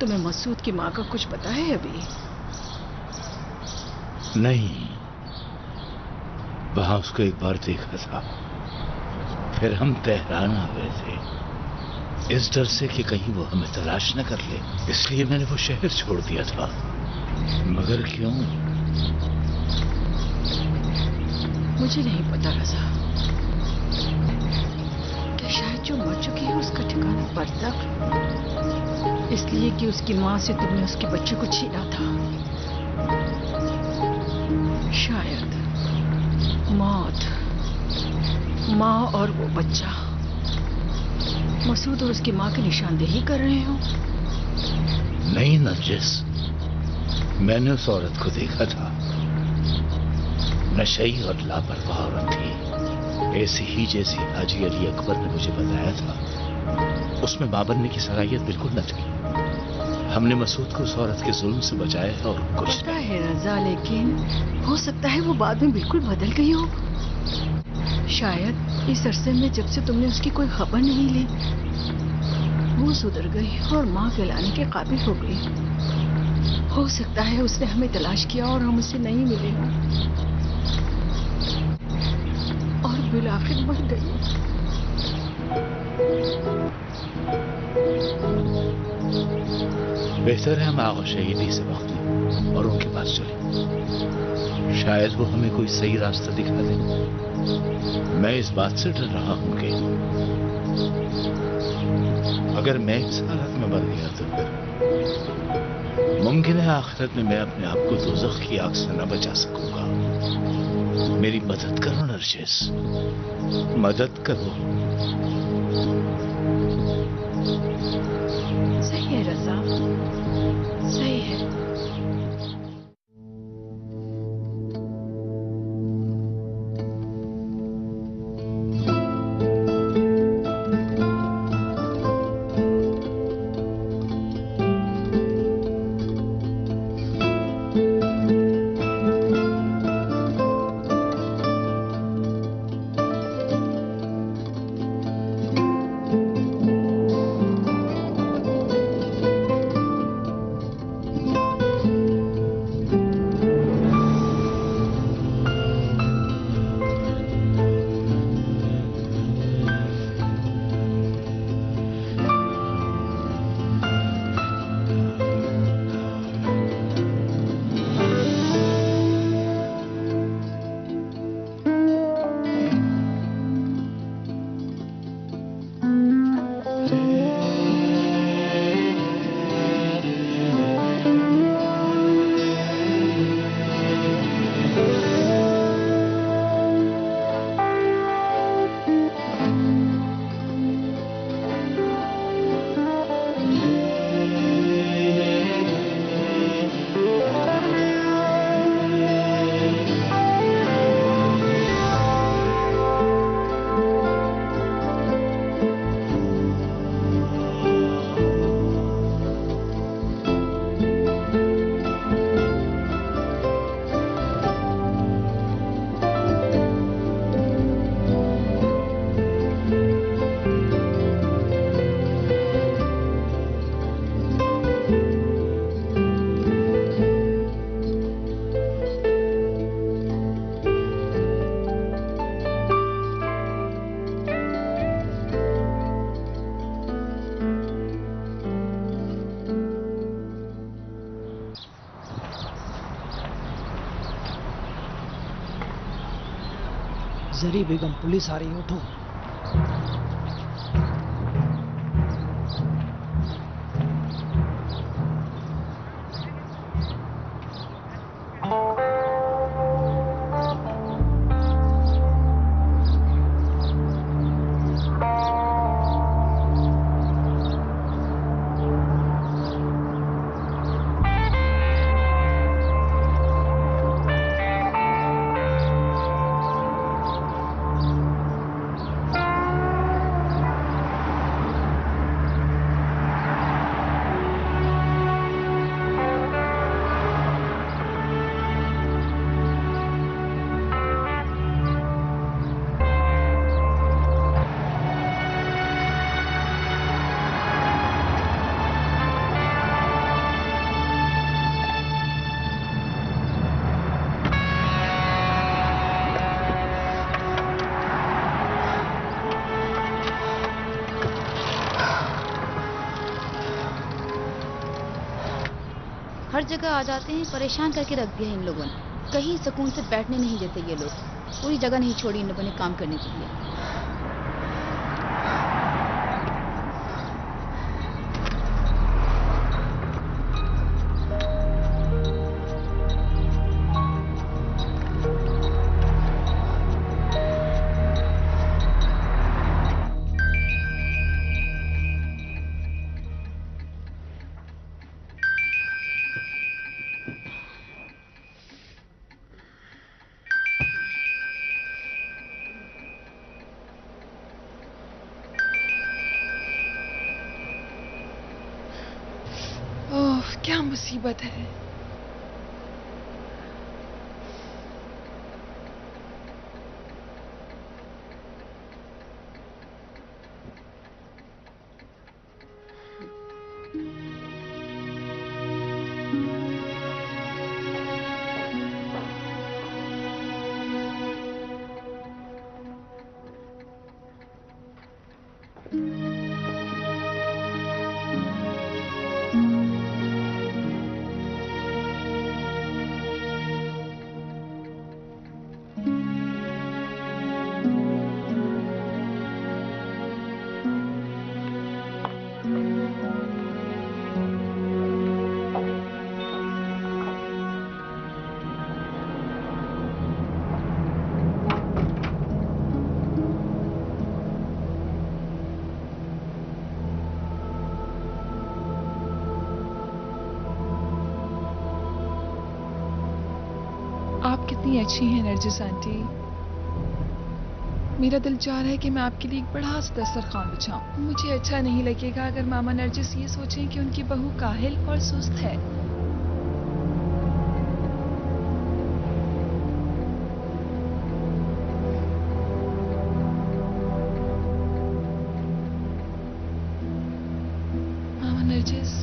तुम्हें मसूद की माँ का कुछ पता है अभी? नहीं, वहां उसको एक बार देखा था, फिर हम तेहरान आ गए थे, इस डर से कि कहीं वो हमें तलाश न कर ले, इसलिए मैंने वो शहर छोड़ दिया था। मगर क्यों? मुझे नहीं पता रजा। क्या शायद जो मर चुकी है उसका ठिकाना बरज़ख, इसलिए कि उसकी माँ से तुमने उसके बच्चे को छीना था। शायद मौत, माँ और वो बच्चा मसूद और उसकी माँ की निशानदेही कर रहे हो। नहीं नरजिस, मैंने उस औरत को देखा था, नशई और लापरवाह औरत थी, ऐसी ही जैसी हाजी अली अकबर ने मुझे बताया था। उसमें मां बनने की सलाहियत बिल्कुल न थी। हमने मसूद को उस औरत के जुल्म से बचाया है और कुछ पता है रजा, लेकिन हो सकता है वो बाद में बिल्कुल बदल गई हो। शायद इस अरसे में जब से तुमने उसकी कोई खबर नहीं ली, वो सुधर गई और माँ कहलाने के काबिल हो गई। हो सकता है उसने हमें तलाश किया और हम उसे नहीं मिले हों और बिलाखिर मर गई। बेहतर है हम आगा शहीदी से वक्त लें और उनके पास चलें। शायद वो हमें कोई सही रास्ता दिखा दे। मैं इस बात से डर रहा हूं कि अगर मैं इस हालत में मर गया तो फिर मुमकिन है आखिरत में मैं अपने आप को दोज़ख की आग से न बचा सकूंगा। मेरी मदद करो नरजिस, मदद करो। सही है रजा, सही है। जरी बेगम, पुलिस आ रही, उठो। हर जगह आ जाते हैं, परेशान करके रख दिया है इन लोगों ने। कहीं सुकून से बैठने नहीं देते ये लोग। पूरी जगह नहीं छोड़ी इन लोगों ने काम करने के लिए। ओह, क्या मुसीबत है। आप कितनी अच्छी हैं नरजिस आंटी। मेरा दिल चाह रहा है कि मैं आपके लिए एक बड़ा सा दस्तरखान बिछाऊं। मुझे अच्छा नहीं लगेगा अगर मामा नरजिस ये सोचें कि उनकी बहू काहिल और सुस्त है। मामा नरजिस,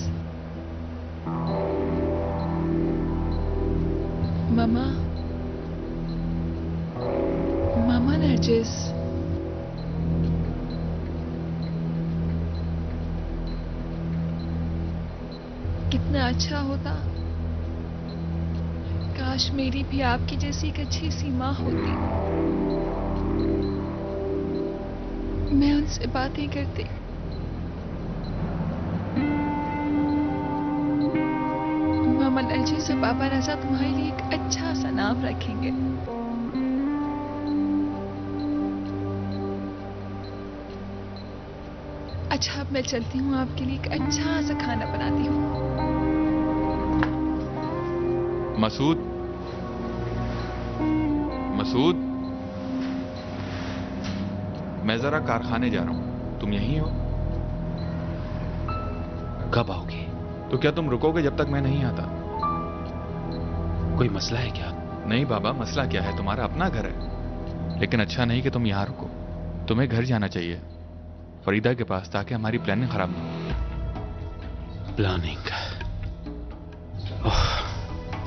मामा, मामा नरजिस। कितना अच्छा होता काश मेरी भी आपकी जैसी एक अच्छी सी माँ होती। मैं उनसे बातें करती। मामा नरजिस और पापा रजा तुम्हारे लिए एक अच्छा सा नाम रखेंगे। अच्छा, अब मैं चलती हूँ, आपके लिए एक अच्छा सा खाना बनाती हूँ। मसूद, मसूद, मैं जरा कारखाने जा रहा हूं, तुम यहीं हो? कब आओगे? तो क्या तुम रुकोगे जब तक मैं नहीं आता? कोई मसला है क्या? नहीं बाबा, मसला क्या है, तुम्हारा अपना घर है। लेकिन अच्छा नहीं कि तुम यहां रुको। तुम्हें घर जाना चाहिए, फरीदा के पास, ताकि हमारी प्लानिंग खराब ना हो। प्लानिंग? ओह,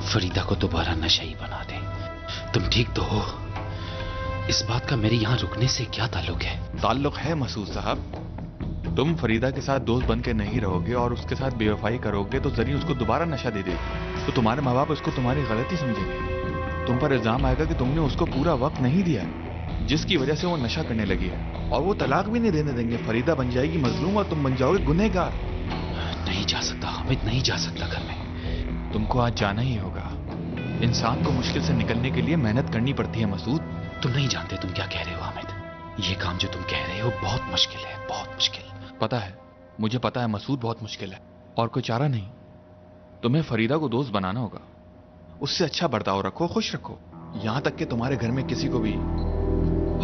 फरीदा को दोबारा नशा ही बना दे। तुम ठीक तो हो? इस बात का मेरे यहां रुकने से क्या ताल्लुक है? ताल्लुक है मसूद साहब। तुम फरीदा के साथ दोस्त बन के नहीं रहोगे और उसके साथ बेवफाई करोगे तो जरिए उसको दोबारा नशा दे देगी। तो तुम्हारे माँ बाप उसको तुम्हारी गलती समझेंगे। तुम पर इल्जाम आएगा कि तुमने उसको पूरा वक्त नहीं दिया, जिसकी वजह से वो नशा करने लगी है। और वो तलाक भी नहीं देने देंगे। फरीदा बन जाएगी मजलूम और तुम बन जाओगे गुनहगार। नहीं जा सकता हामिद, नहीं जा सकता घर में। तुमको आज जाना ही होगा। इंसान को मुश्किल से निकलने के लिए मेहनत करनी पड़ती है मसूद। तुम नहीं जानते तुम क्या कह रहे हो हामिद। ये काम जो तुम कह रहे हो बहुत मुश्किल है, बहुत मुश्किल। पता है, मुझे पता है मसूद, बहुत मुश्किल है। और कोई चारा नहीं। तुम्हें फरीदा को दोस्त बनाना होगा। उससे अच्छा बर्ताव रखो, खुश रखो। यहां तक कि तुम्हारे घर में किसी को भी,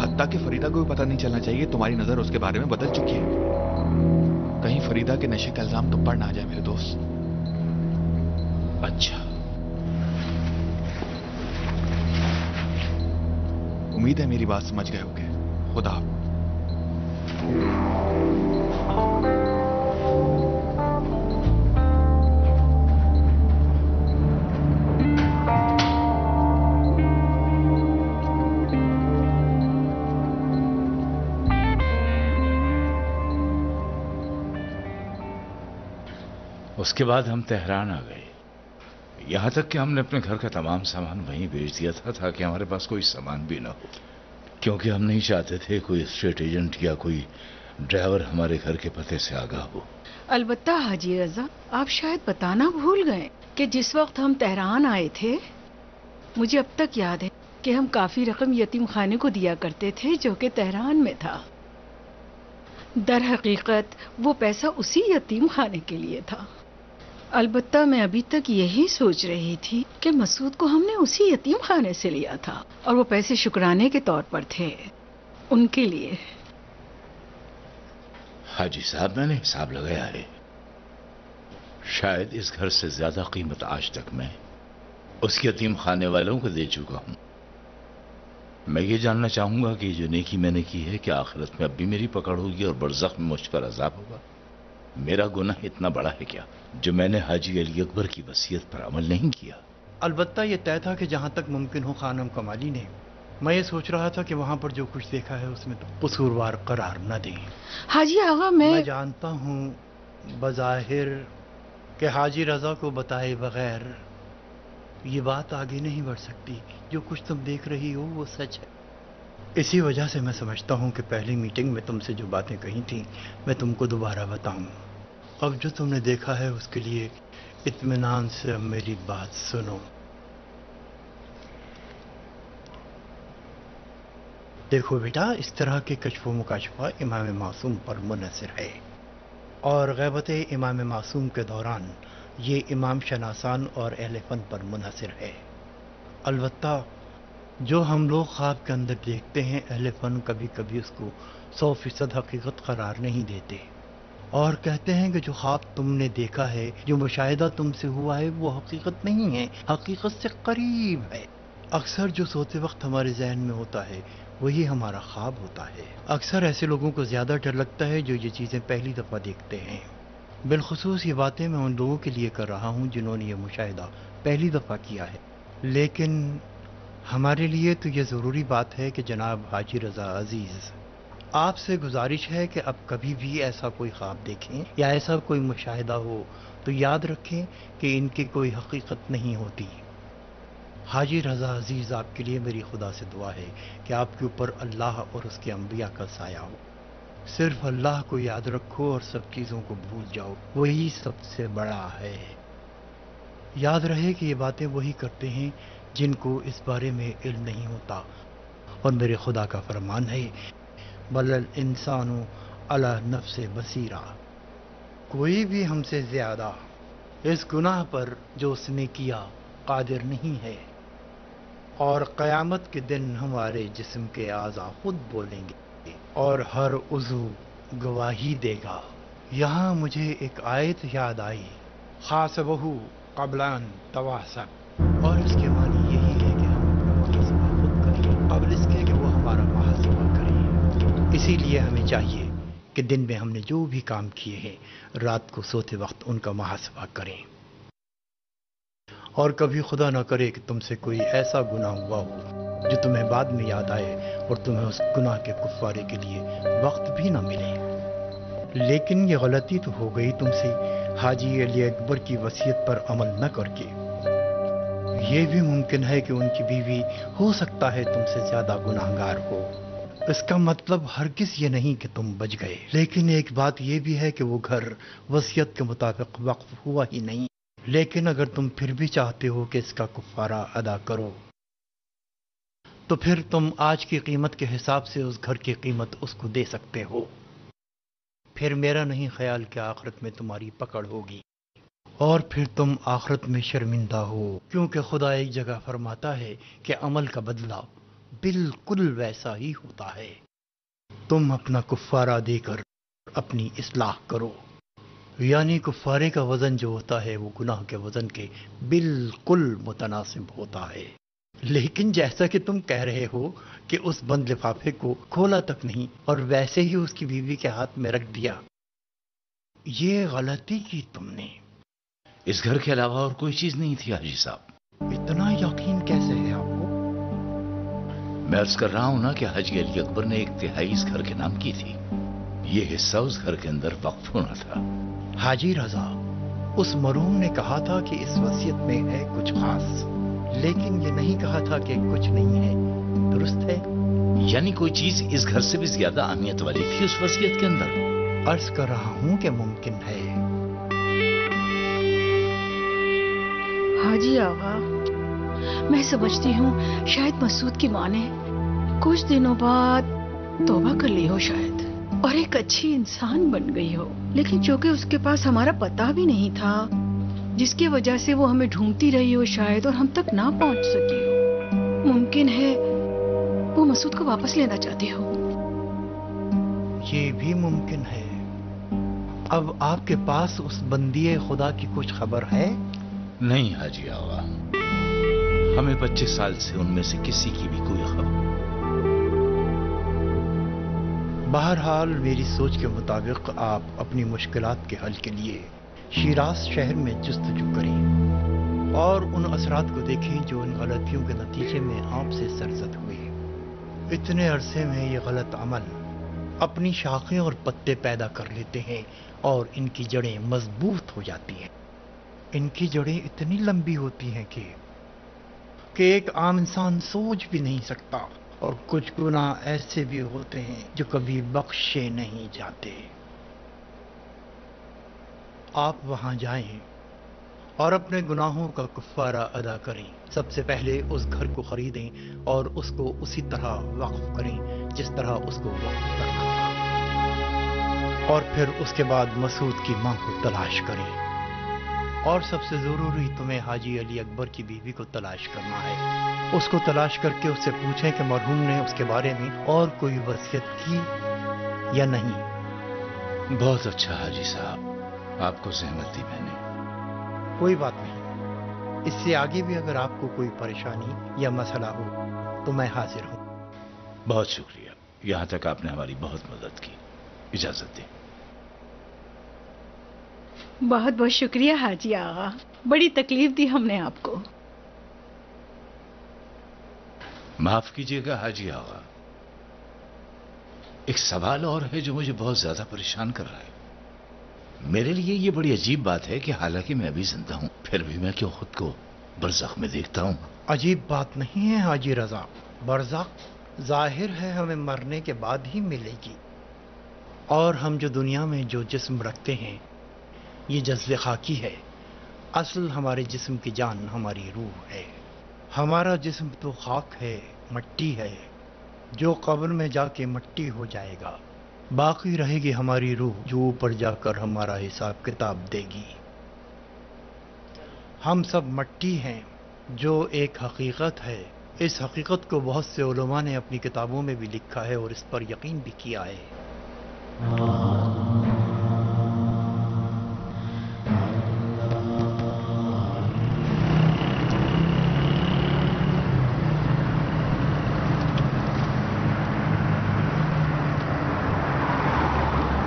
हत्ता कि फरीदा को भी पता नहीं चलना चाहिए तुम्हारी नजर उसके बारे में बदल चुकी है। कहीं फरीदा के नशे का इल्जाम तुम पर ना आ जाए मेरे दोस्त। अच्छा, उम्मीद है मेरी बात समझ गए होगे। खुदा हाफ़िज़। उसके बाद हम तेहरान आ गए। यहां तक कि हमने अपने घर का तमाम सामान वहीं भेज दिया था ताकि हमारे पास कोई सामान भी ना हो, क्योंकि हम नहीं चाहते थे कोई स्टेट एजेंट या कोई ड्राइवर हमारे घर के पते से आगाह हो। अलबत्ता हाजी रजा, आप शायद बताना भूल गए कि जिस वक्त हम तेहरान आए थे, मुझे अब तक याद है कि हम काफी रकम यतीम खाने को दिया करते थे जो कि तेहरान में था। दर हकीकत वो पैसा उसी यतीम खाने के लिए था। अलबत्ता मैं अभी तक यही सोच रही थी कि मसूद को हमने उसी यतीम खाने से लिया था और वो पैसे शुक्राने के तौर पर थे उनके लिए। हाजी साहब, मैंने हिसाब लगाया है, शायद इस घर से ज्यादा कीमत आज तक मैं उस यतीम खाने वालों को दे चुका हूं। मैं ये जानना चाहूंगा कि जो नेकी मैंने की है क्या आखिरत में अब भी मेरी पकड़ होगी और बरज़ख में मुझ पर अजाब होगा? मेरा गुनाह इतना बड़ा है क्या जो मैंने हाजी अली अकबर की वसीयत पर अमल नहीं किया? अलबत्ता ये तय था कि जहाँ तक मुमकिन हो खानम कमाली ने, मैं ये सोच रहा था कि वहाँ पर जो कुछ देखा है उसमें तो कसूरवार करार न दें। हाजी आगा, मैं जानता हूँ बज़ाहिर कि हाजी रजा को बताए बगैर ये बात आगे नहीं बढ़ सकती। जो कुछ तुम देख रही हो वो सच है। इसी वजह से मैं समझता हूँ कि पहली मीटिंग में तुमसे जो बातें कही थी मैं तुमको दोबारा बताऊं। अब जो तुमने देखा है उसके लिए इत्मीनान से अब मेरी बात सुनो। देखो बेटा, इस तरह के कशफ़ो मुकाशफा इमाम मासूम पर मुनहसर है और ग़ैबत इमाम मासूम के दौरान ये इमाम शनासान और अहले फन पर मुनहसर है। अलबत्ता जो हम लोग ख्वाब के अंदर देखते हैं, अहले फन कभी कभी उसको 100% हकीकत करार नहीं देते और कहते हैं कि जो ख्वाब तुमने देखा है, जो मुशाहिदा तुमसे हुआ है, वो हकीकत नहीं है, हकीकत से करीब है। अक्सर जो सोते वक्त हमारे जहन में होता है वही हमारा ख्वाब होता है। अक्सर ऐसे लोगों को ज़्यादा डर लगता है जो ये चीज़ें पहली दफ़ा देखते हैं। बिलखुसूस ये बातें मैं उन लोगों के लिए कर रहा हूँ जिन्होंने ये मुशाहिदा पहली दफ़ा किया है, लेकिन हमारे लिए तो ये ज़रूरी बात है कि जनाब हाजी रज़ा अज़ीज़, आपसे गुजारिश है कि अब कभी भी ऐसा कोई ख्वाब देखें या ऐसा कोई मुशाहिदा हो तो याद रखें कि इनकी कोई हकीकत नहीं होती। हाजी रज़ा अज़ीज़, आपके लिए मेरी खुदा से दुआ है कि आपके ऊपर अल्लाह और उसके अम्बिया का साया हो। सिर्फ अल्लाह को याद रखो और सब चीज़ों को भूल जाओ, वही सबसे बड़ा है। याद रहे कि ये बातें वही करते हैं जिनको इस बारे में इल्म नहीं होता और मेरे खुदा का फरमान है, बल इंसानु अला नफ्से बसीरा। कोई भी हमसे ज्यादा इस गुनाह पर जो उसने किया कादिर नहीं है और क़यामत के दिन हमारे जिस्म के आज़ा खुद बोलेंगे और हर उज़ू गवाही देगा। यहाँ मुझे एक आयत याद आई, खासबहु क़ब्लान तवासब, और इसके मानी यही है कि हम अपना मुहासबा खुद करें क़ब्ल इसके कि वो हमारा मुहासबा करें। इसीलिए हमें चाहिए कि दिन में हमने जो भी काम किए हैं रात को सोते वक्त उनका मुहासबा करें। और कभी खुदा ना करे कि तुमसे कोई ऐसा गुनाह हुआ हो जो तुम्हें बाद में याद आए और तुम्हें उस गुनाह के कुफ़ारे के लिए वक्त भी ना मिले। लेकिन ये गलती तो हो गई तुमसे हाजी अली अकबर की वसीयत पर अमल न करके। ये भी मुमकिन है कि उनकी बीवी हो सकता है तुमसे ज्यादा गुनाहगार हो। इसका मतलब हरगिज़ ये नहीं कि तुम बच गए, लेकिन एक बात यह भी है कि वो घर वसीयत के मुताबिक वक्फ हुआ ही नहीं। लेकिन अगर तुम फिर भी चाहते हो कि इसका कुफ़ारा अदा करो तो फिर तुम आज की कीमत के हिसाब से उस घर की कीमत उसको दे सकते हो। फिर मेरा नहीं ख्याल कि आखिरत में तुम्हारी पकड़ होगी और फिर तुम आखिरत में शर्मिंदा हो, क्योंकि खुदा एक जगह फरमाता है कि अमल का बदला बिल्कुल वैसा ही होता है। तुम अपना कुफ़ारा देकर अपनी इस्लाह करो, यानी कुफ़ारे का वजन जो होता है वो गुनाह के वजन के बिल्कुल मुतनासिब होता है। लेकिन जैसा कि तुम कह रहे हो कि उस बंद लिफाफे को खोला तक नहीं और वैसे ही उसकी बीवी के हाथ में रख दिया, ये गलती की तुमने। इस घर के अलावा और कोई चीज नहीं थी हाजी साहब। इतना यकीन कैसे है आपको? मैं अर्ज कर रहा हूं ना कि हाजी अली अकबर ने 1/3 इस घर के नाम की थी। ये हिस्सा उस घर के अंदर वक्फ होना था। हाजी रजा, उस मरहूम ने कहा था कि इस वसीयत में है कुछ खास, लेकिन ये नहीं कहा था कि कुछ नहीं है। दुरुस्त है? यानी कोई चीज इस घर से भी ज्यादा अहमियत वाली थी उस वसीयत के अंदर? अर्ज कर रहा हूं कि मुमकिन है। हाजी आगा, मैं समझती हूँ शायद मसूद की माँ ने कुछ दिनों बाद तौबा कर ली हो शायद, और एक अच्छी इंसान बन गई हो। लेकिन चूंकि उसके पास हमारा पता भी नहीं था, जिसकी वजह से वो हमें ढूंढती रही हो शायद, और हम तक ना पहुंच सकी हो। मुमकिन है वो मसूद को वापस लेना चाहती हो। ये भी मुमकिन है। अब आपके पास उस बंदिए खुदा की कुछ खबर है? नहीं हाजी आगा, हमें 25 साल से उनमें से किसी की भी कोई खबर। बहरहाल मेरी सोच के मुताबिक आप अपनी मुश्किलात के हल के लिए शिराज शहर में जुस्तजू करें और उन असरात को देखें जो उन गलतियों के नतीजे में आपसे सरजद हुए। इतने अरसे में ये गलत अमल अपनी शाखें और पत्ते पैदा कर लेते हैं और इनकी जड़ें मजबूत हो जाती हैं। इनकी जड़ें इतनी लंबी होती हैं कि एक आम इंसान सोच भी नहीं सकता, और कुछ गुनाह ऐसे भी होते हैं जो कभी बख्शे नहीं जाते। आप वहां जाएं और अपने गुनाहों का कुफ्फारा अदा करें। सबसे पहले उस घर को खरीदें और उसको उसी तरह वक्फ करें जिस तरह उसको वक्फ करना था, और फिर उसके बाद मसूद की मां को तलाश करें। और सबसे जरूरी तुम्हें हाजी अली अकबर की बीवी को तलाश करना है। उसको तलाश करके उससे पूछें कि मरहूम ने उसके बारे में और कोई वसीयत की या नहीं। बहुत अच्छा हाजी साहब, आपको जहमत दी मैंने। कोई बात नहीं, इससे आगे भी अगर आपको कोई परेशानी या मसला हो तो मैं हाजिर हूं। बहुत शुक्रिया, यहां तक आपने हमारी बहुत मदद की। इजाजत दें। बहुत बहुत शुक्रिया हाजी आगा, बड़ी तकलीफ दी हमने आपको। माफ कीजिएगा हाजी आगा, एक सवाल और है जो मुझे बहुत ज्यादा परेशान कर रहा है। मेरे लिए ये बड़ी अजीब बात है कि हालांकि मैं अभी जिंदा हूं, फिर भी मैं क्यों खुद को बरज़ख में देखता हूं। अजीब बात नहीं है हाजी रजा, बरज़ख जाहिर है हमें मरने के बाद ही मिलेगी, और हम जो दुनिया में जो जिस्म रखते हैं ये जज्बे खाकी है। असल हमारे जिस्म की जान हमारी रूह है। हमारा जिस्म तो खाक है, मट्टी है, जो कब्र में जाके मट्टी हो जाएगा। बाकी रहेगी हमारी रूह जो ऊपर जाकर हमारा हिसाब किताब देगी। हम सब मट्टी हैं जो एक हकीकत है। इस हकीकत को बहुत से उलमा ने अपनी किताबों में भी लिखा है और इस पर यकीन भी किया है।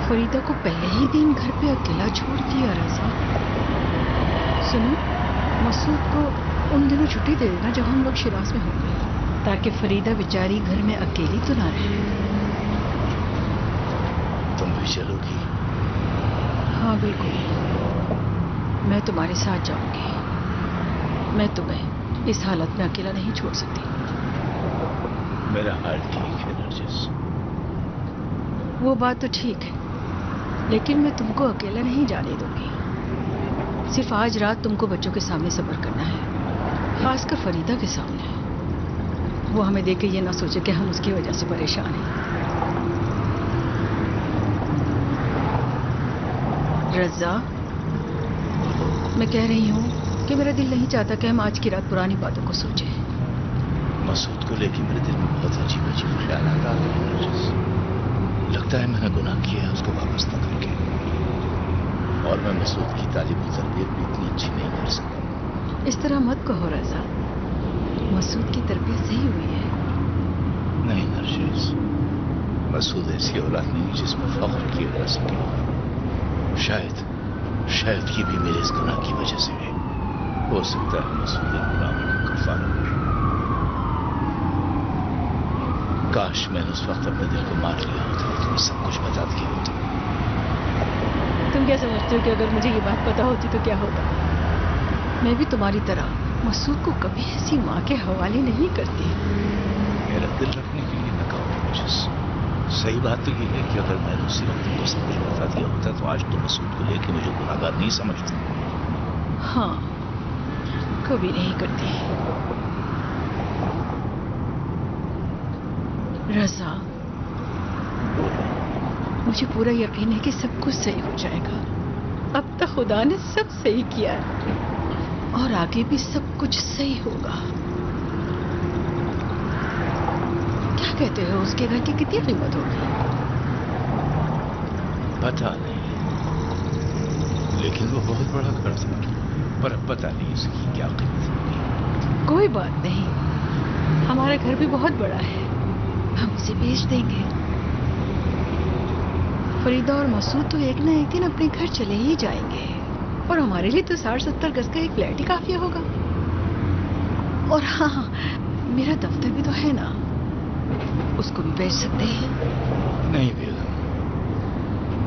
फरीदा को पहले ही दिन घर पे अकेला छोड़ दिया रजा। सुनो, मसूद को उन दिनों छुट्टी दे देना जब हम लोग शिराज में होंगे, ताकि फरीदा बेचारी घर में अकेली तो ना रहे। तुम भी चलोगी? हाँ बिल्कुल, मैं तुम्हारे साथ जाऊंगी। मैं तुम्हें इस हालत में अकेला नहीं छोड़ सकती। मेरा हाल ठीक है नरजिस। वो बात तो ठीक है, लेकिन मैं तुमको अकेला नहीं जाने दूंगी। सिर्फ आज रात तुमको बच्चों के सामने सब्र करना है, खासकर फरीदा के सामने। वो हमें देख के ये ना सोचे कि हम उसकी वजह से परेशान हैं। रजा, मैं कह रही हूँ कि मेरा दिल नहीं चाहता कि हम आज की रात पुरानी बातों को सोचें। मसूद को लेकर मेरे दिल में बहुत अजीब अजीब ख्याल आ रहे हैं। लगता है मैंने गुनाह किया है उसको वापस न करके, और मैं मसूद की तालीम और तरबियत भी इतनी अच्छी नहीं कर सका। इस तरह मत कहो रजा, मसूद की तरबियत सही हुई है। नहीं नरजिस, मसूद ऐसी औलाद नहीं जिसमें फख्र किया जा सके। शायद ये भी मेरे इस गुनाह की वजह से है। हो सकता है मसूद इन गुनाहों का कफ़ारा करे। काश मैंने उस वक्त अपने दिल को मार लिया होता तो तुम्हें सब कुछ बता दिया होता। तुम क्या समझते हो कि अगर मुझे ये बात पता होती तो क्या होता? मैं भी तुम्हारी तरह मसूद को कभी ऐसी माँ के हवाले नहीं करती। मेरा दिल रखने के लिए न कहो मुझे। सही बात तो ये है कि अगर मैंने उसी वक्त तुमको सब कुछ बता दिया होता तो आज तो मसूद को लेकर मुझे गुनाहगार नहीं समझती। हाँ, कभी नहीं करती। रजा, मुझे पूरा यकीन है कि सब कुछ सही हो जाएगा। अब तक खुदा ने सब सही किया है और आगे भी सब कुछ सही होगा। क्या कहते हो, उसके घर की कितनी कीमत होगी? पता नहीं, लेकिन वो बहुत बड़ा घर था, पर अब पता नहीं उसकी क्या कीमत होगी। कोई बात नहीं, हमारा घर भी बहुत बड़ा है, हम उसे बेच देंगे। फरीदा और मसूद तो एक ना एक दिन अपने घर चले ही जाएंगे और हमारे लिए तो 60-70 गज का एक फ्लैट ही काफी होगा। और हाँ, मेरा दफ्तर भी तो है ना, उसको भी बेच सकते हैं। नहीं बेगम,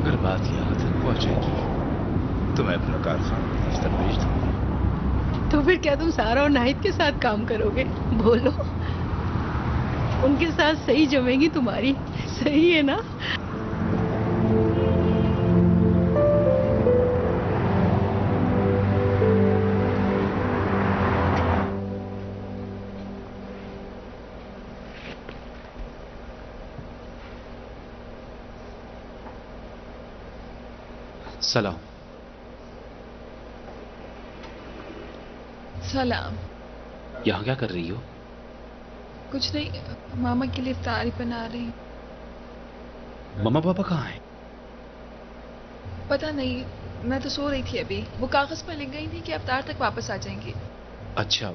अगर बात यहाँ तक पहुंचेगी तो मैं अपना कारखाना दफ्तर बेच दूंगा। तो फिर क्या तुम सारा और नाहिद के साथ काम करोगे? बोलो, उनके साथ सही जमेगी तुम्हारी, सही है ना? सलाम। सलाम। यहाँ क्या कर रही हो? कुछ नहीं, मामा के लिए इफ्तारी बना रही। मम्मा पापा कहाँ हैं? पता नहीं, मैं तो सो रही थी अभी। वो कागज पर लिख गई थी कि इफ्तार तक वापस आ जाएंगी। अच्छा,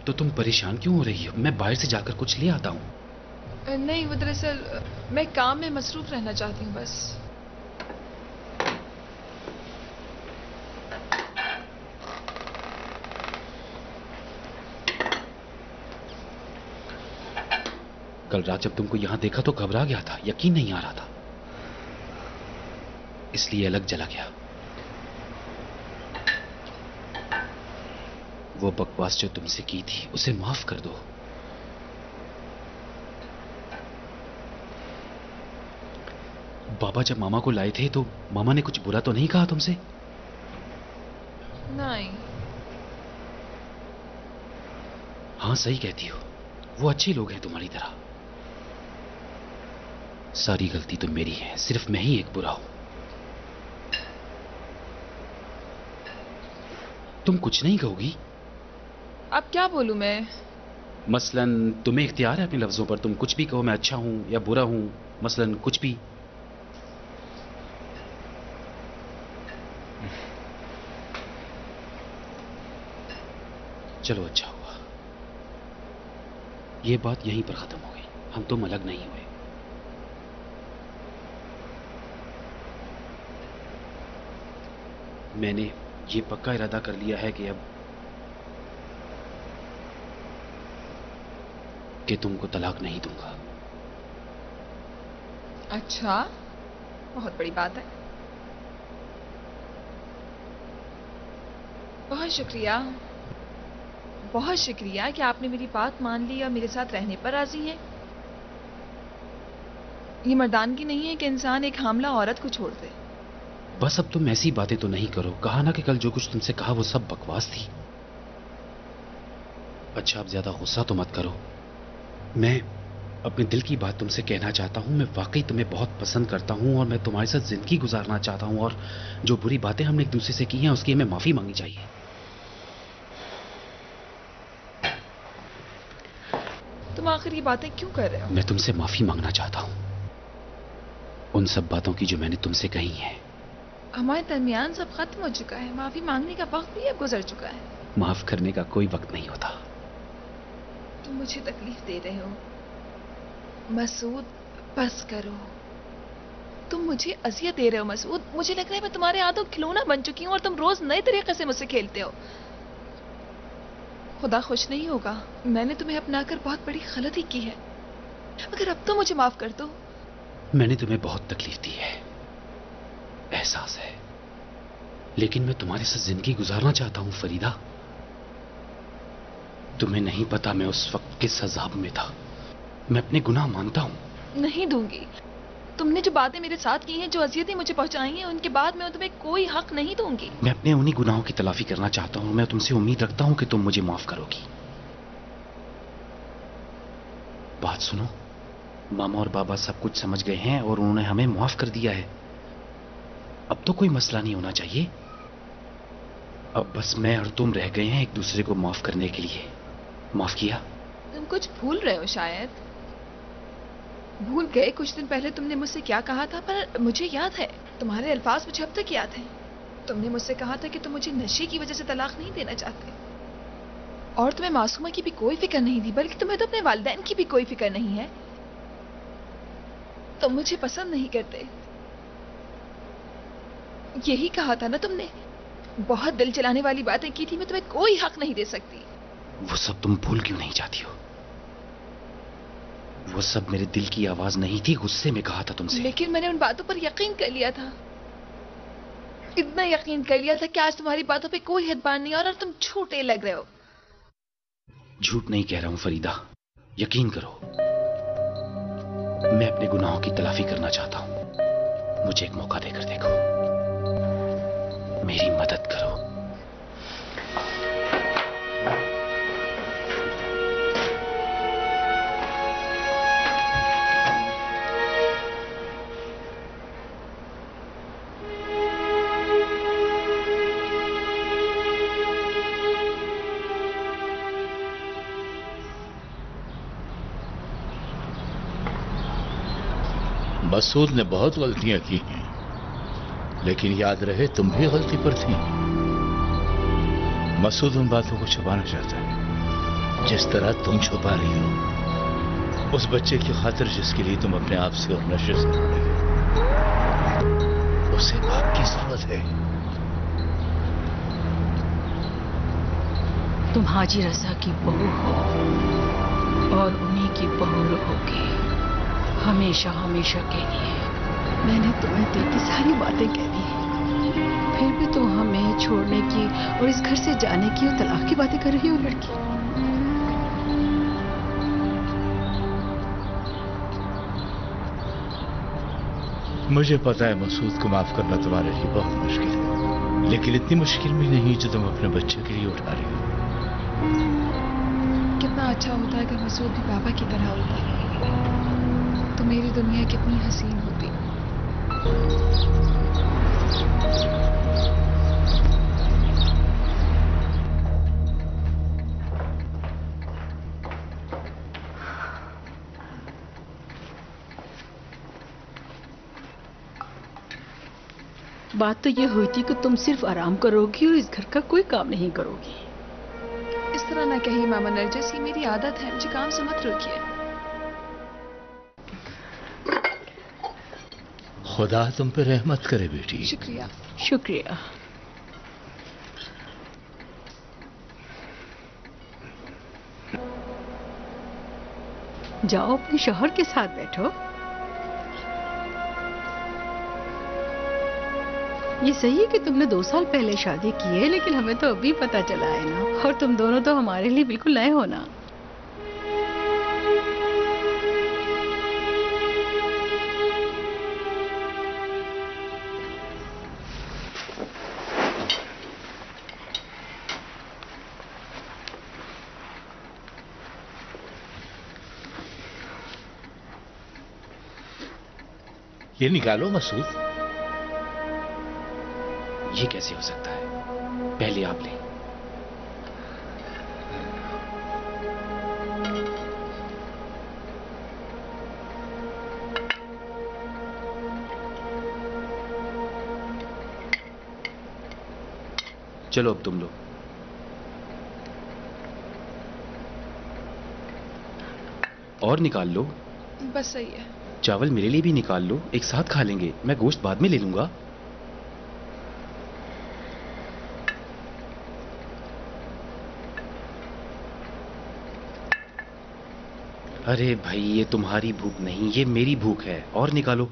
तो तुम परेशान क्यों हो रही हो? मैं बाहर से जाकर कुछ ले आता हूँ। नहीं, वो दरअसल मैं काम में मसरूफ रहना चाहती हूँ बस। कल रात जब तुमको यहां देखा तो घबरा गया था, यकीन नहीं आ रहा था, इसलिए अलग चला गया। वो बकवास जो तुमसे की थी उसे माफ कर दो। बाबा जब मामा को लाए थे तो मामा ने कुछ बुरा तो नहीं कहा तुमसे? नहीं। हाँ, सही कहती हो, वो अच्छे लोग हैं तुम्हारी तरह। सारी गलती तो मेरी है, सिर्फ मैं ही एक बुरा हूं। तुम कुछ नहीं कहोगी? अब क्या बोलूं मैं? मसलन तुम्हें इख्तियार है अपने लफ्जों पर, तुम कुछ भी कहो, मैं अच्छा हूं या बुरा हूं, मसलन कुछ भी। चलो, अच्छा हुआ, ये बात यहीं पर खत्म हो गई, हम तुम अलग नहीं हुए। मैंने ये पक्का इरादा कर लिया है कि अब तुमको तलाक नहीं दूंगा। अच्छा, बहुत बड़ी बात है। बहुत शुक्रिया, बहुत शुक्रिया कि आपने मेरी बात मान ली और मेरे साथ रहने पर राजी हैं। ये मर्दानगी नहीं है कि इंसान एक हामला औरत को छोड़ दे। बस अब तुम ऐसी बातें तो नहीं करो। कहा ना कि कल जो कुछ तुमसे कहा वो सब बकवास थी। अच्छा, अब ज्यादा गुस्सा तो मत करो। मैं अपने दिल की बात तुमसे कहना चाहता हूं। मैं वाकई तुम्हें बहुत पसंद करता हूं और मैं तुम्हारे साथ जिंदगी गुजारना चाहता हूं, और जो बुरी बातें हमने एक दूसरे से की हैं उसकी हमें माफी मांगनी चाहिए। तुम आखिर ये बातें क्यों कर रहे हो? मैं तुमसे माफी मांगना चाहता हूं उन सब बातों की जो मैंने तुमसे कही हैं। हमारे दरमियान सब खत्म हो चुका है। माफी मांगने का वक्त भी अब गुजर चुका है। माफ करने का कोई वक्त नहीं होता। तुम मुझे तकलीफ दे रहे हो मसूद, बस करो। तुम मुझे अजियत दे रहे हो मसूद। मुझे लग रहा है मैं तुम्हारे आदों खिलौना बन चुकी हूँ और तुम रोज नए तरीके से मुझसे खेलते हो। खुदा खुश नहीं होगा। मैंने तुम्हें अपनाकर बहुत बड़ी गलती की है। अगर अब तो मुझे माफ कर दो। मैंने तुम्हें बहुत तकलीफ दी है, एहसास है, लेकिन मैं तुम्हारे साथ जिंदगी गुजारना चाहता हूं फरीदा। तुम्हें नहीं पता मैं उस वक्त किस अजाब में था। मैं अपने गुनाह मानता हूं। नहीं दूंगी। तुमने जो बातें मेरे साथ की हैं, जो अजियतें मुझे पहुंचाई हैं, उनके बाद मैं तुम्हें कोई हक नहीं दूंगी। मैं अपने उन्हीं गुनाहों की तलाफी करना चाहता हूं। मैं तुमसे उम्मीद रखता हूं कि तुम मुझे माफ करोगी। बात सुनो, मामा और बाबा सब कुछ समझ गए हैं और उन्होंने हमें माफ कर दिया है। अब तो कोई मसला नहीं होना चाहिए। अब बस मैं और तुम रह गए हैं एक दूसरे को माफ करने के लिए। माफ किया? तुम कुछ भूल रहे हो शायद। भूल गए कुछ दिन पहले तुमने मुझसे क्या कहा था, पर मुझे याद है। तुम्हारे अल्फाज मुझे अब तक याद हैं। तुमने मुझसे कहा था कि तुम मुझे नशे की वजह से तलाक नहीं देना चाहते, और तुम्हें मासूमा की भी कोई फिक्र नहीं थी, बल्कि तुम्हें तो अपने वालिदैन की भी कोई फिक्र नहीं है। तुम मुझे पसंद नहीं करते, यही कहा था ना तुमने। बहुत दिल जलाने वाली बातें की थी। मैं तुम्हें कोई हक नहीं दे सकती। वो सब तुम भूल क्यों नहीं चाहती हो? वो सब मेरे दिल की आवाज नहीं थी, गुस्से में कहा था तुमसे। लेकिन मैंने उन बातों पर यकीन कर लिया था। इतना यकीन कर लिया था कि आज तुम्हारी बातों पे कोई एतबार नहीं और तुम झूठे लग रहे हो। झूठ नहीं कह रहा हूं फरीदा, यकीन करो। मैं अपने गुनाहों की तलाफी करना चाहता हूं। मुझे एक मौका देकर देखो, मेरी मदद करो। मसूद ने बहुत गलतियां की हैं, लेकिन याद रहे तुम भी गलती पर थी। मसूद उन बातों को छुपाना चाहता है जिस तरह तुम छुपा रही हो। उस बच्चे की खातिर जिसके लिए तुम अपने आप से और नशे से लड़े, उसे आपकी जरूरत है। तुम हाजी रजा की बहू हो और उन्हीं की बहू रहोगे हमेशा हमेशा के लिए। मैंने तुम्हें दिल की सारी बातें कह दी, फिर भी तुम हमें छोड़ने की और इस घर से जाने की और तलाक की बातें कर रही हो लड़की। मुझे पता है मसूद को माफ करना तुम्हारे लिए बहुत मुश्किल है, लेकिन इतनी मुश्किल भी नहीं जो तुम अपने बच्चे के लिए उठा रही हो। कितना अच्छा होता है अगर मसूद भी पापा की तरह होता, तो मेरी दुनिया कितनी हसीन होती। बात तो ये हुई थी कि तुम सिर्फ आराम करोगी और इस घर का कोई काम नहीं करोगी। इस तरह ना कहिए मामा नरजिस, ये मेरी आदत है। मुझे काम से मत रोकिए। खुदा तुम पे रहमत करे बेटी। शुक्रिया। शुक्रिया। जाओ अपने शौहर के साथ बैठो। ये सही है कि तुमने 2 साल पहले शादी की है, लेकिन हमें तो अभी पता चला है ना। और तुम दोनों तो हमारे लिए बिल्कुल नए हो ना। ये निकालो मसूद। ये कैसे हो सकता है? पहले आप लें। चलो अब तुम लो। और निकाल लो। बस सही है। चावल मेरे लिए भी निकाल लो, एक साथ खा लेंगे। मैं गोश्त बाद में ले लूंगा। अरे भाई, ये तुम्हारी भूख नहीं, ये मेरी भूख है। और निकालो।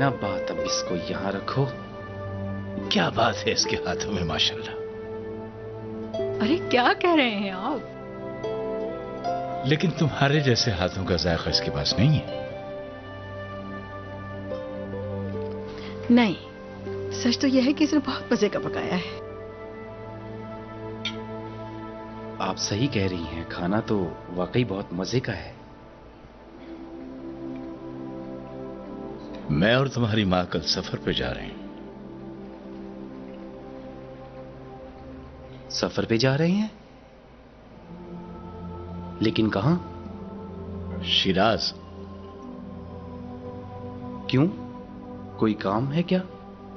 ना बात, अब इसको यहां रखो। क्या बात है इसके हाथों में माशाल्लाह। अरे क्या कह रहे हैं आप? लेकिन तुम्हारे जैसे हाथों का जायका इसके पास नहीं है। नहीं, सच तो यह है कि इसने बहुत मजे का पकाया है। आप सही कह रही हैं, खाना तो वाकई बहुत मजे का है। मैं और तुम्हारी मां कल सफर पे जा रहे हैं। सफर पे जा रहे हैं? लेकिन कहां? शिराज। क्यों, कोई काम है क्या?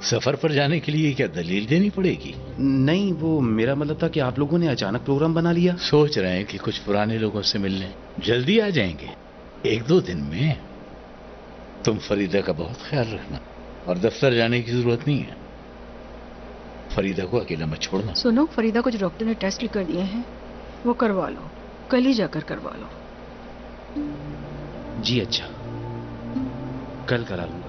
सफर पर जाने के लिए क्या दलील देनी पड़ेगी? नहीं, वो मेरा मतलब था कि आप लोगों ने अचानक प्रोग्राम बना लिया। सोच रहे हैं कि कुछ पुराने लोगों से मिलने जल्दी आ जाएंगे, 1-2 दिन में। तुम फरीदा का बहुत ख्याल रखना और दफ्तर जाने की जरूरत नहीं है। फरीदा को अकेला मत छोड़ना। सुनो, फरीदा को जो डॉक्टर ने टेस्ट कर दिए हैं वो करवा लो, कल ही जाकर करवा लो। जी अच्छा, कल करा लूंगा।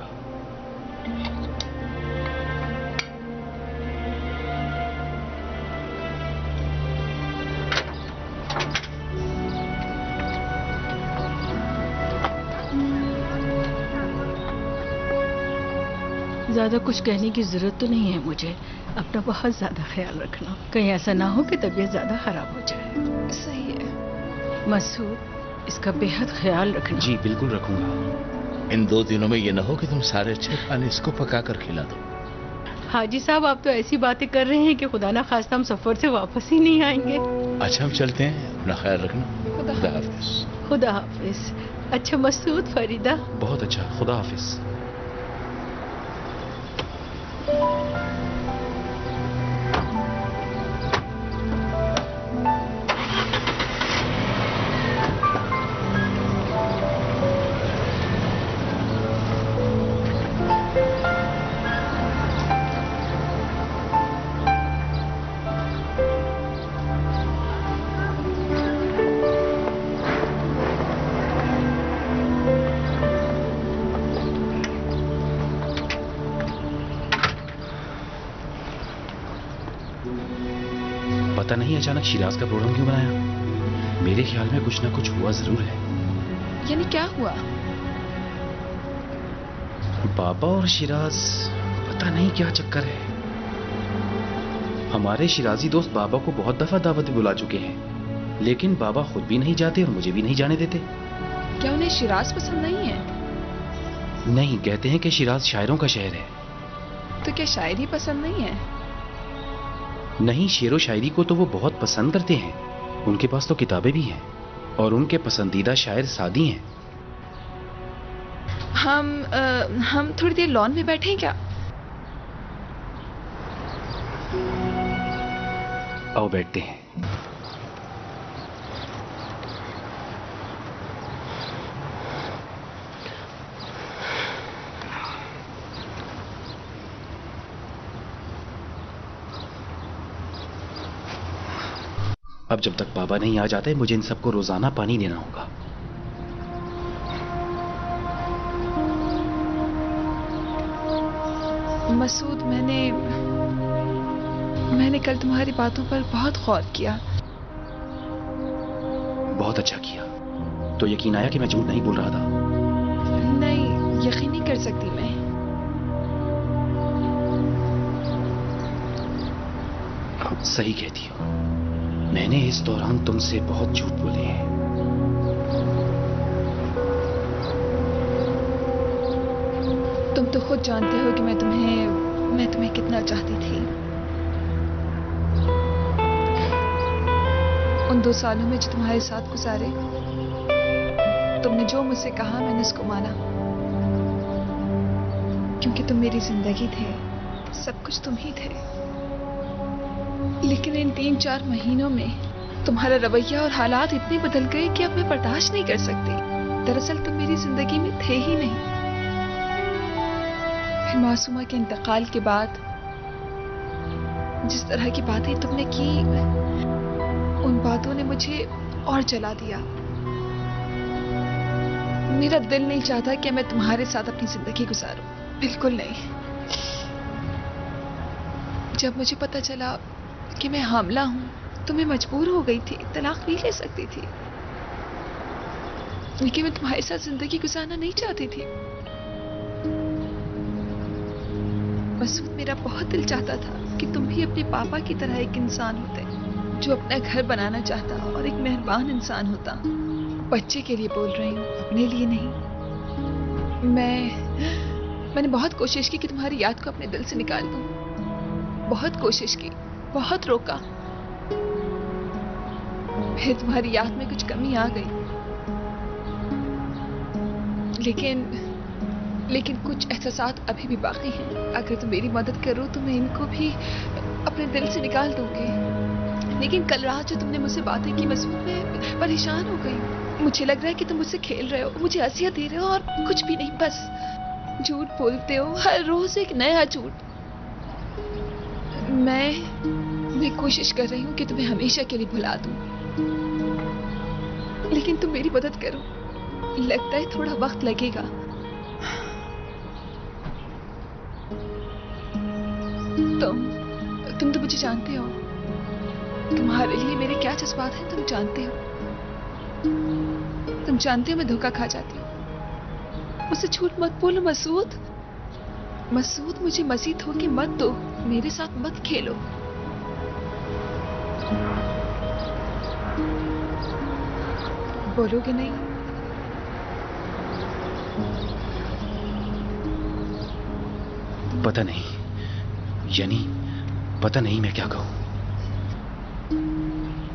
ज्यादा कुछ कहने की जरूरत तो नहीं है मुझे। अपना बहुत ज्यादा ख्याल रखना, कहीं ऐसा ना हो कि तबीयत ज्यादा खराब हो जाए। सही है। मसूद, इसका बेहद ख्याल रखना। जी बिल्कुल रखूंगा। इन 2 दिनों में ये न हो कि तुम सारे अच्छे खाने इसको पका कर खिला दो। हाजी साहब, आप तो ऐसी बातें कर रहे हैं कि खुदा ना खास्ता हम सफर से वापस ही नहीं आएंगे। अच्छा, हम चलते हैं, अपना ख्याल रखना। खुदा हाफिज। खुदा हाफिज। अच्छा मसूद, फरीदा। बहुत अच्छा, खुदा हाफिज। पता नहीं अचानक शिराज का प्रोग्राम क्यों बनाया। मेरे ख्याल में कुछ ना कुछ हुआ जरूर है। यानी क्या हुआ? बाबा और शिराज, पता नहीं क्या चक्कर है। हमारे शिराजी दोस्त बाबा को बहुत दफा दावत बुला चुके हैं, लेकिन बाबा खुद भी नहीं जाते और मुझे भी नहीं जाने देते। क्या उन्हें शिराज पसंद नहीं है? नहीं, कहते हैं कि शिराज शायरों का शहर है। तो क्या शायरी पसंद नहीं है? नहीं, शेरो शायरी को तो वो बहुत पसंद करते हैं। उनके पास तो किताबें भी हैं और उनके पसंदीदा शायर सादी हैं। हम थोड़ी देर लॉन में बैठे क्या? आओ बैठते हैं। अब जब तक बाबा नहीं आ जाते, मुझे इन सबको रोजाना पानी देना होगा। मसूद, मैंने कल तुम्हारी बातों पर बहुत गौर किया। बहुत अच्छा किया। तो यकीन आया कि मैं झूठ नहीं बोल रहा था। नहीं, यकीन नहीं कर सकती मैं। सही कहती हो, मैंने इस दौरान तुमसे बहुत झूठ बोले हैं। तुम तो खुद जानते हो कि मैं तुम्हें कितना चाहती थी। उन 2 सालों में जो तुम्हारे साथ गुजारे, तुमने जो मुझसे कहा मैंने उसको माना, क्योंकि तुम मेरी जिंदगी थे, सब कुछ तुम ही थे। लेकिन इन 3-4 महीनों में तुम्हारा रवैया और हालात इतने बदल गए कि अब मैं बर्दाश्त नहीं कर सकती। दरअसल तुम मेरी जिंदगी में थे ही नहीं। फिर मासूमा के इंतकाल के बाद जिस तरह की बातें तुमने की, उन बातों ने मुझे और जला दिया। मेरा दिल नहीं चाहता कि मैं तुम्हारे साथ अपनी जिंदगी गुजारूं। बिल्कुल नहीं। जब मुझे पता चला कि मैं हामला हूं तो मैं मजबूर हो गई थी, तलाक भी ले सकती थी, लेकिन मैं तुम्हारे साथ जिंदगी गुजारना नहीं चाहती थी। मसूद, मेरा बहुत दिल चाहता था कि तुम भी अपने पापा की तरह एक इंसान होते जो अपना घर बनाना चाहता और एक मेहरबान इंसान होता। बच्चे के लिए बोल रही हूँ, अपने लिए नहीं। मैंने बहुत कोशिश की कि तुम्हारी याद को अपने दिल से निकाल दूं, बहुत कोशिश की, बहुत रोका, फिर तुम्हारी याद में कुछ कमी आ गई। लेकिन कुछ एहसासात अभी भी बाकी हैं। अगर तुम मेरी मदद करो तो मैं इनको भी अपने दिल से निकाल दूंगी। लेकिन कल रात जो तुमने मुझसे बातें की मसूद, मैं परेशान हो गई। मुझे लग रहा है कि तुम मुझसे खेल रहे हो, मुझे अज़ियत दे रहे हो और कुछ भी नहीं, बस झूठ बोलते हो, हर रोज एक नया झूठ। मैं कोशिश कर रही हूँ कि तुम्हें हमेशा के लिए भुला दूं, लेकिन तुम मेरी मदद करो। लगता है थोड़ा वक्त लगेगा। तुम तो मुझे जानते हो, तुम्हारे लिए मेरे क्या जज्बात हैं, तुम जानते हो। तुम जानते हो मैं धोखा खा जाती हूँ। मुझसे झूठ मत बोलो मसूद। मसूद, मुझे मसीह धोखे मत दो, मेरे साथ मत खेलो। बोलोगे नहीं? पता नहीं, यानी पता नहीं मैं क्या कहूं।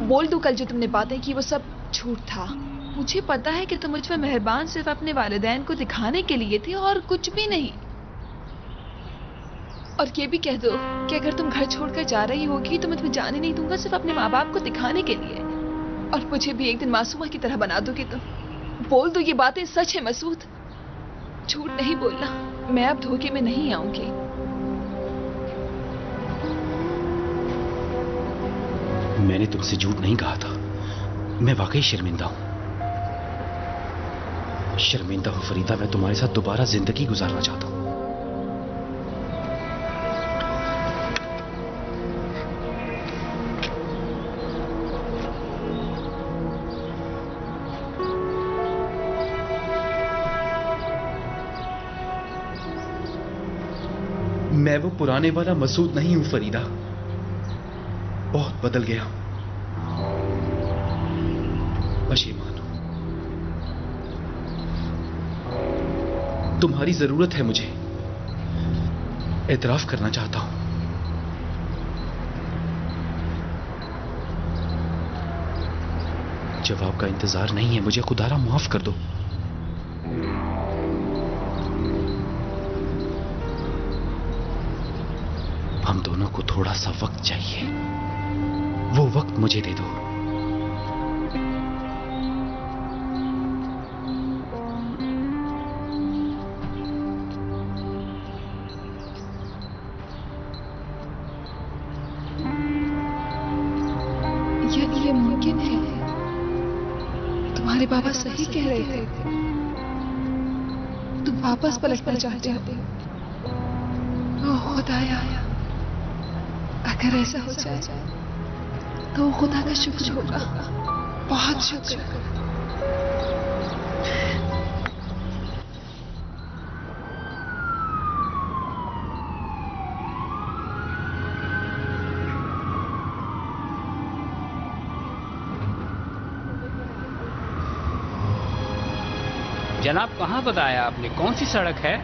बोल दो, कल जो तुमने बातें की वो सब झूठ था। मुझे पता है कि तुम मुझ पर मेहरबान सिर्फ अपने वालिदैन को दिखाने के लिए थे और कुछ भी नहीं। और ये भी कह दो कि अगर तुम घर छोड़कर जा रही होगी तो मैं तुम्हें जाने नहीं दूंगा, सिर्फ अपने माँ बाप को दिखाने के लिए। और मुझे भी एक दिन मासूमा की तरह बना दोगे तुम। बोल दो, ये बातें सच है मसूद, झूठ नहीं बोलना। मैं अब धोखे में नहीं आऊंगी। मैंने तुमसे झूठ नहीं कहा था। मैं वाकई शर्मिंदा हूं। शर्मिंदा हूं फरीदा, मैं तुम्हारे साथ दोबारा जिंदगी गुजारना चाहता हूं। मैं वो पुराने वाला मसूद नहीं हूं फरीदा, बहुत बदल गया हूं। पशेमान हूं। तुम्हारी जरूरत है मुझे, एतराफ करना चाहता हूं। जवाब का इंतजार नहीं है, मुझे खुदारा माफ कर दो। हम दोनों को थोड़ा सा वक्त चाहिए, वो वक्त मुझे दे दो। ये मुमकिन है। तुम्हारे बाबा सही कह रहे थे, तुम वापस पलटना चाहते हो। ओह खुदाया, अगर ऐसा हो जाए तो खुदा का शुक्र होगा, बहुत शुक्र। जनाब, कहाँ बताया आपने? कौन सी सड़क है?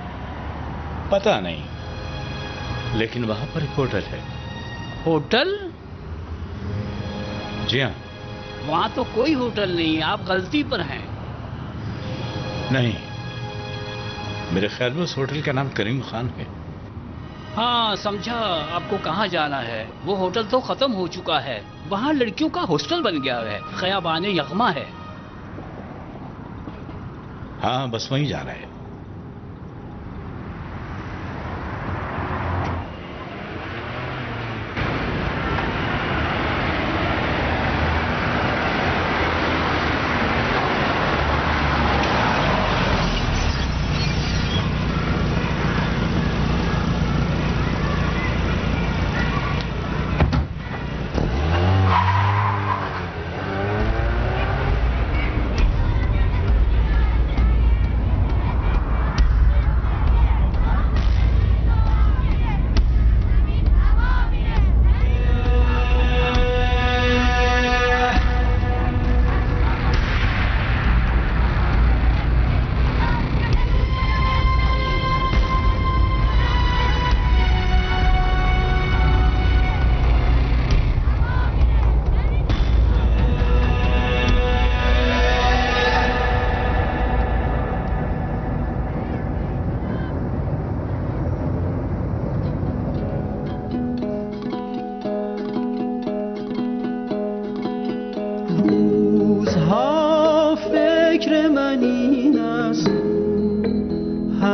पता नहीं, लेकिन वहां पर एक होटल है। होटल? जी हाँ। वहां तो कोई होटल नहीं है, आप गलती पर हैं। नहीं, मेरे ख्याल में उस होटल का नाम करीम खान है। हाँ समझा, आपको कहाँ जाना है। वो होटल तो खत्म हो चुका है, वहाँ लड़कियों का हॉस्टल बन गया है, खयाबाने यगमा है। हाँ, बस वहीं जाना है।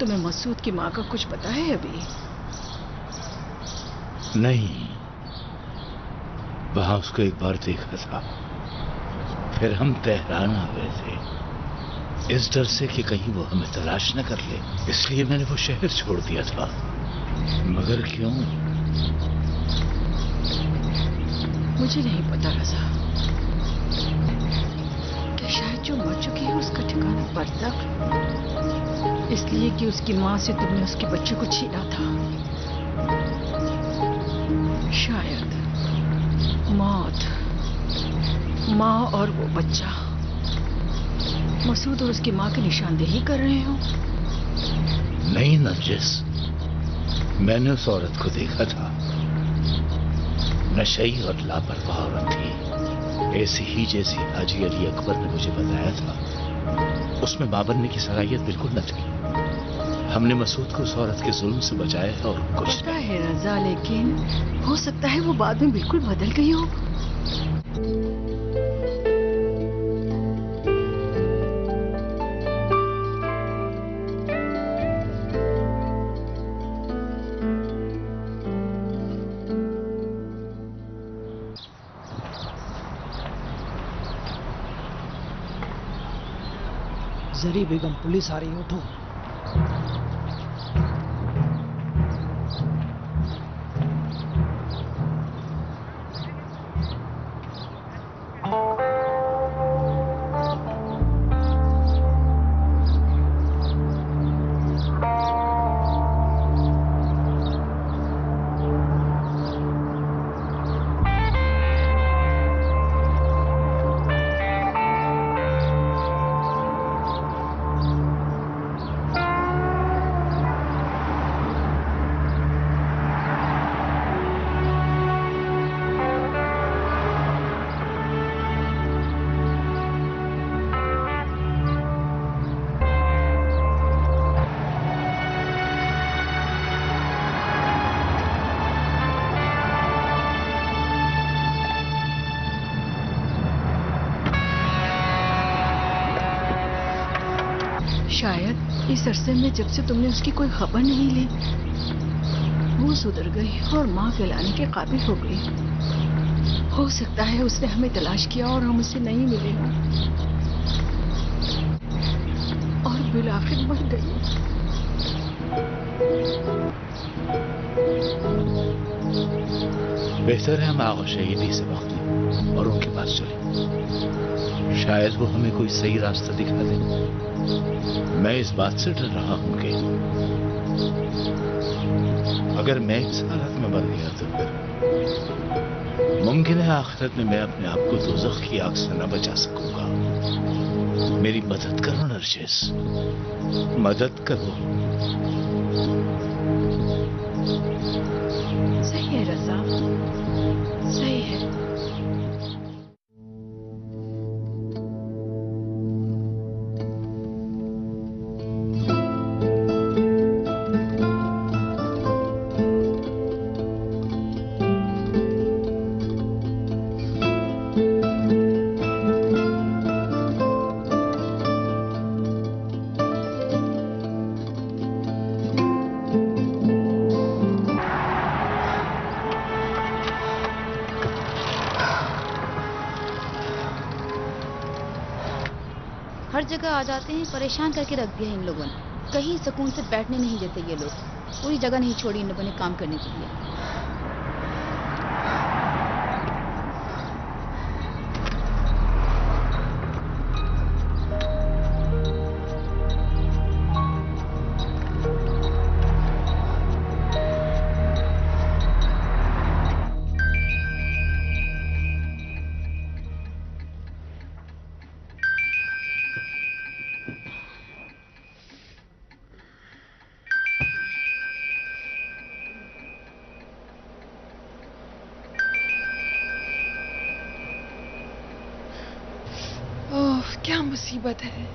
तुम्हें मसूद की माँ का कुछ पता है अभी? नहीं, वहां उसको एक बार देखा था, फिर हम तेहरान आ गए थे। इस डर से कि कहीं वो हमें तलाश न कर ले, इसलिए मैंने वो शहर छोड़ दिया था। मगर क्यों? मुझे नहीं पता रजा, कि शायद जो मर चुकी है उसका ठिकाना बरज़ख, इसलिए कि उसकी माँ से तुमने उसके बच्चे को छीना था। शायद मौत, माँ और वो बच्चा, मसूद और उसकी माँ की निशानदेही कर रहे हो। नहीं नरजिस, मैंने उस औरत को देखा था। नशई और लापरवाह औरत थी, ऐसी ही जैसी हाजी अली अकबर ने मुझे बताया था। उसमें मां बनने की सलाहियत बिल्कुल न थी। हमने मसूद को उस औरत के जुल्म से बचाया है और कुछ पता है रजा, लेकिन हो सकता है वो बाद में बिल्कुल बदल गई हो। जरी बेगम, पुलिस आ रही है, उठो। शायद इस अरसे में जब से तुमने उसकी कोई खबर नहीं ली, वो सुधर गई और माँ कहलाने के काबिल हो गई। हो सकता है उसने हमें तलाश किया और हम उसे नहीं मिले हों और बिलाखिर मर गई। बेहतर है हम आगा शहीदी से वक्त लें और उनके पास चलें। शायद वो हमें कोई सही रास्ता दिखा दे। मैं इस बात से डर रहा हूं कि अगर मैं इस हालत में मर गया तो फिर मुमकिन है आखिरत में मैं अपने आप को दोज़ख की आग से न बचा सकूंगा। मेरी मदद करो नरजिस, मदद करो। सही है रजा, सही है। हर जगह आ जाते हैं, परेशान करके रख दिया इन लोगों ने। कहीं सुकून से बैठने नहीं देते ये लोग। पूरी जगह नहीं छोड़ी इन लोगों ने काम करने के लिए। क्या मुसीबत है।